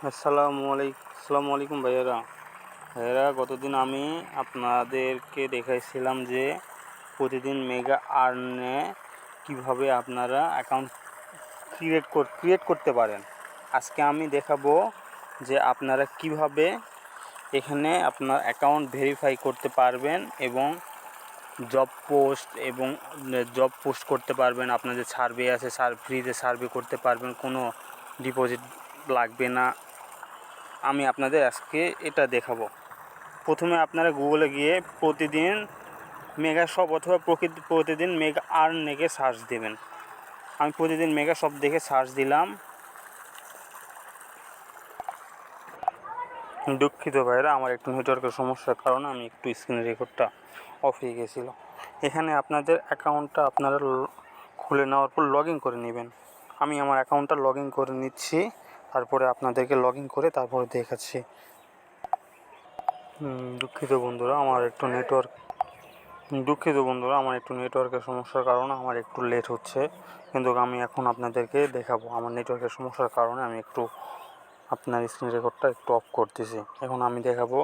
আসসালামু আলাইকুম ভাইয়েরা গতদিন আমি আপনাদেরকে দেখাইছিলাম যে প্রতিদিন মেগা আর্নে কিভাবে আপনারা অ্যাকাউন্ট ক্রিয়েট করতে পারেন। আজকে আমি দেখাবো যে আপনারা কিভাবে এখানে আপনার অ্যাকাউন্ট ভেরিফাই করতে পারবেন এবং জব পোস্ট করতে পারবেন। আপনাদের সার্ভে আছে, ফ্রিতে সার্ভে করতে পারবেন, কোনো ডিপোজিট লাগবে না। আমি আপনাদের আজকে এটা দেখাবো। প্রথমে আপনারা গুগলে গিয়ে প্রতিদিন মেগা শপ অথবা প্রতিদিন মেগা আর্ন লিখে সার্চ দেবেন। আমি প্রতিদিন মেগা শপ দেখে সার্চ দিলাম। দুঃখিত ভাইরা, আমার একটু নেটওয়ার্কের সমস্যার কারণে আমি একটু স্ক্রিন রেকর্ডটা অফ হয়ে গেছিলো। এখানে আপনাদের অ্যাকাউন্টটা আপনারা খুলে নেওয়ার পর লগ ইন করে নেবেন। আমি আমার অ্যাকাউন্টটা লগ ইন করে নিচ্ছি, তারপরে আপনাদেরকে লগ ইন করে তারপরে দেখাচ্ছি। দুঃখিত বন্ধুরা, আমার একটু নেটওয়ার্কের সমস্যার কারণে আমার একটু লেট হচ্ছে, কিন্তু আমি এখন আপনাদেরকে দেখাবো। আমার নেটওয়ার্কের সমস্যার কারণে আমি একটু আপনার স্ক্রিন রেকর্ডটা একটু অফ করতেছি। এখন আমি দেখাবো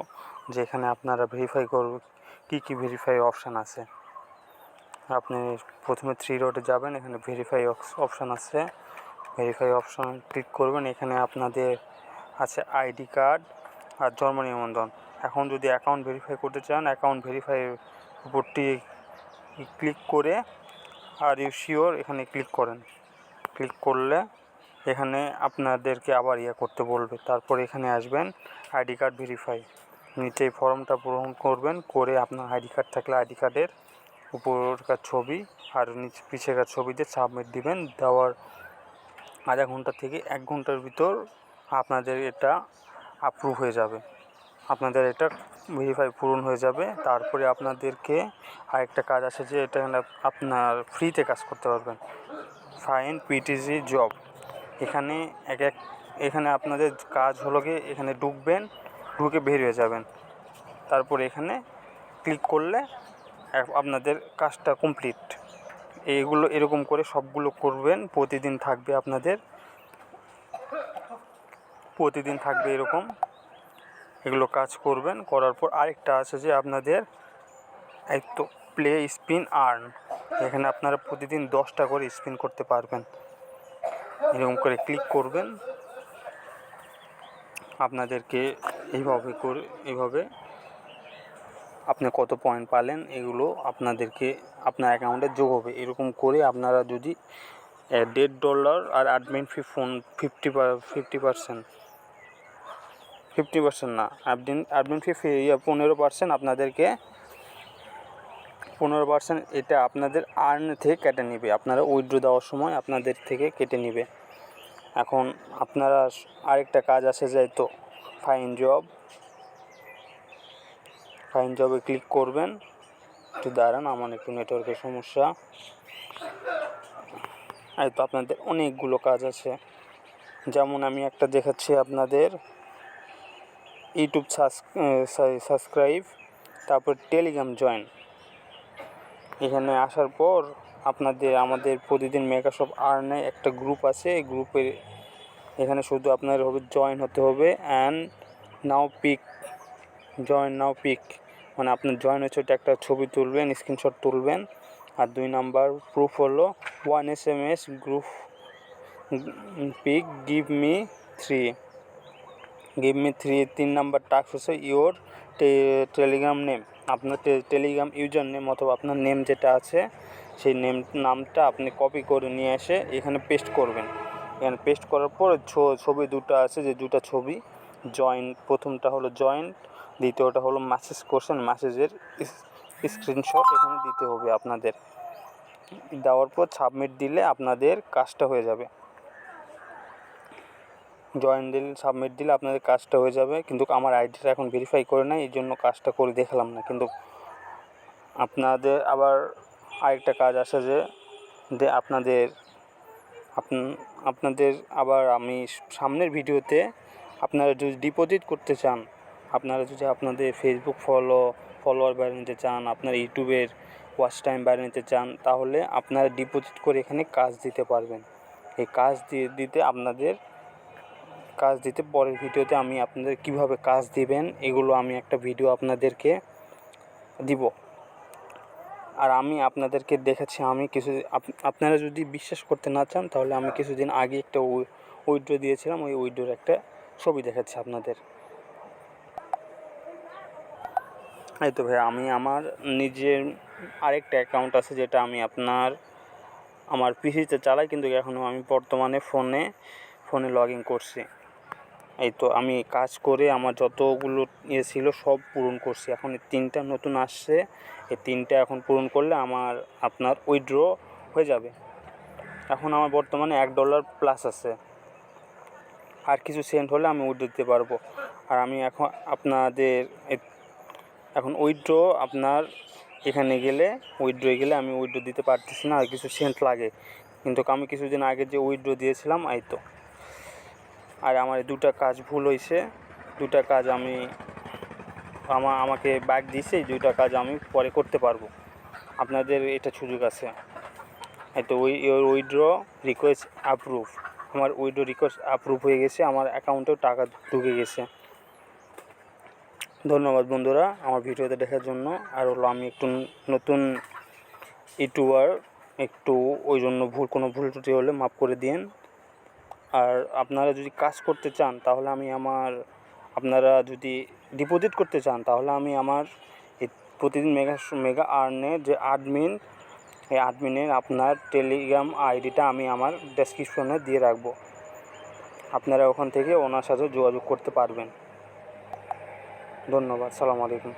যে এখানে আপনারা ভেরিফাই করবেন, কী ভেরিফাই অপশান আছে। আপনি প্রথমে 3 ডটে যাবেন, এখানে ভেরিফাই অপশান আছে। ভেরিফাই অপশান ক্লিক করবেন। এখানে আপনাদের আছে আইডি কার্ড আর জন্ম নিবন্ধন। এখন যদি অ্যাকাউন্ট ভেরিফাই করতে চান, অ্যাকাউন্ট ভেরিফাইয়ের উপরটি ক্লিক করে আর ইউ শিওর এখানে ক্লিক করেন। ক্লিক করলে এখানে আপনাদেরকে আবার করতে বলবে। তারপর এখানে আসবেন আইডি কার্ড ভেরিফাই, নিচে ফর্মটা পূরণ করবেন। করে আপনার আইডি কার্ড থাকলে আইডি কার্ডের উপরকার ছবি আর নিচে পিছেকার ছবি দিয়ে সাবমিট দিবেন। দেওয়ার আধা ঘন্টা থেকে 1 ঘন্টার ভিতর আপনাদের এটা অ্যাপ্রুভ হয়ে যাবে, আপনাদের এটা ভেরিফাই পূরণ হয়ে যাবে। তারপরে আপনাদেরকে আরেকটা কাজ আছে যে এটা আপনার ফ্রিতে কাজ করতে পারবেন। Find PTG job. এখানে আপনাদের কাজ হলো কি, এখানে ঢুকে বের হয়ে যাবেন। তারপরে এখানে ক্লিক করলে আপনাদের কাজটা কমপ্লিট। এইগুলো এরকম করে সবগুলো করবেন। প্রতিদিন থাকবে এরকম, এগুলো কাজ করবেন। করার পর আরেকটা আছে যে আপনাদের এই তো প্লে স্পিন আর্ন, এখানে আপনারা প্রতিদিন 10টা করে স্পিন করতে পারবেন। এরকম করে ক্লিক করবেন। আপনাদেরকে এইভাবে আপনি কত পয়েন্ট পালেন এগুলো আপনাদেরকে আপনার অ্যাকাউন্টে যোগ হবে। এরকম করে আপনারা যদি $1.5 আর অ্যাডমিন ফি 50% না, অ্যাডমিন ফি 15%। আপনাদেরকে 15% এটা আপনাদের আর্ন থেকে কেটে নেবে। আপনারা উইথড্র দেওয়ার সময় আপনাদের থেকে কেটে নেবে। এখন আপনারা আরেকটা কাজ আছে যে তো ফাইন জবে ক্লিক করবেন। একটু দাঁড়ান, আমার একটু নেটওয়ার্কের সমস্যা। এই তো আপনাদের অনেকগুলো কাজ আছে, যেমন আমি একটা দেখাচ্ছি আপনাদের। ইউটিউব সাবস্ক্রাইব, তারপর টেলিগ্রাম জয়েন। এখানে আসার পর আমাদের প্রতিদিন মেগাশপ আর্নে একটা গ্রুপ আছে। এই গ্রুপের এখানে শুধু আপনার জয়েন হতে হবে। অ্যান্ড জয়েন নাও পিক, মানে আপনার জয়েন হচ্ছে ওটা একটা ছবি তুলবেন, স্ক্রিনশট তুলবেন। আর 2 নাম্বার প্রুফ হলো 1 SMS group pick give me 3। 3 number task হচ্ছে ইওর টেলিগ্রাম নেম। আপনার টেলিগ্রাম ইউজার নেম অথবা আপনার নেম যেটা আছে সেই নামটা আপনি কপি করে নিয়ে এসে এখানে পেস্ট করবেন। এখানে পেস্ট করার পর ছবি দুটো আছে, যে দুটো ছবি প্রথমটা হলো জয়েন্ট, দ্বিতীয়টা হলো মেসেজ করছেন, মেসেজের স্ক্রিনশট এখানে দিতে হবে আপনাদের। দেওয়ার পর সাবমিট দিলে আপনাদের কাজটা হয়ে যাবে। সাবমিট দিলে আপনাদের কাজটা হয়ে যাবে। কিন্তু আমার আইডিটা এখন ভেরিফাই করে নাই, এই জন্য কাজটা করে দেখালাম না। কিন্তু আপনাদের আবার আরেকটা কাজ আছে যে আপনাদের আবার আমি সামনের ভিডিওতে আপনারা যদি ডিপোজিট করতে চান, আপনারা যদি আপনাদের ফেসবুক ফলোয়ার বাড়িয়ে নিতে চান, আপনার ইউটিউবের ওয়াচ টাইম বাড়িয়ে নিতে চান, তাহলে আপনারা ডিপোজিট করে এখানে কাজ দিতে পারবেন। এই কাজ দিতে আপনাদের কাজ দিতে পরের ভিডিওতে আমি আপনাদের কিভাবে কাজ দিবেন এগুলো আমি একটা ভিডিও আপনাদেরকে দিব। আর আমি আপনাদেরকে দেখাচ্ছি, আমি কিছু আপনারা যদি বিশ্বাস করতে না চান তাহলে আমি কিছুদিন আগে একটা উইথড্র দিয়েছিলাম, ওই উইথড্রর একটা ছবি দেখাচ্ছি আপনাদের। এই তো ভাই, আমি আমার নিজের আরেকটা অ্যাকাউন্ট আছে যেটা আমি আমার পিসিতে চালাই, কিন্তু এখনও আমি বর্তমানে ফোনে লগ ইন করছি। এই তো আমি কাজ করে আমার যতগুলো ছিল সব পূরণ করছি। এখন এই 3টা নতুন আসছে, এই 3টা এখন পূরণ করলে আপনার উইথড্র হয়ে যাবে। এখন আমার বর্তমানে $1 প্লাস আছে, আর কিছু সেন্ট হলে আমি উইথড্র দিতে পারবো। আর আমি এখন উইথড্র আপনার এখানে গেলে আমি উইথড্র দিতে পারতেছি না, আর কিছু সেন্ট লাগে। কিন্তু আমি কিছুদিন আগে যে উইথড্র দিয়েছিলাম এই তো। আর আমার 2টা কাজ ভুল হয়েছে, 2টা কাজ আমাকে ব্যাক দিয়েছে, এই 2টা কাজ আমি পরে করতে পারবো। আপনাদের এটা সুযোগ আছে। এই তো উইথড্র রিকোয়েস্ট অ্যাপ্রুভ, আমার উইথড্র রিকোয়েস্ট অ্যাপ্রুভ হয়ে গেছে, আমার অ্যাকাউন্টেও টাকা ঢুকে গেছে। ধন্যবাদ বন্ধুরা আমার ভিডিওতে দেখার জন্য। আর হলো আমি একটু নতুন ইউটিউবার, একটু ওই জন্য কোনো ভুল ত্রুটি হলে মাফ করে দিন। আর আপনারা যদি কাজ করতে চান তাহলে আপনারা যদি ডিপোজিট করতে চান তাহলে আমি আমার এই প্রতিদিন মেগা আর্নের যে এই অ্যাডমিনের আপনার টেলিগ্রাম আইডিটা আমি আমার ডেসক্রিপশনে দিয়ে রাখবো। আপনারা ওখান থেকে ওনার সাথে যোগাযোগ করতে পারবেন। ধন্যবাদ, সালাম আলাইকুম।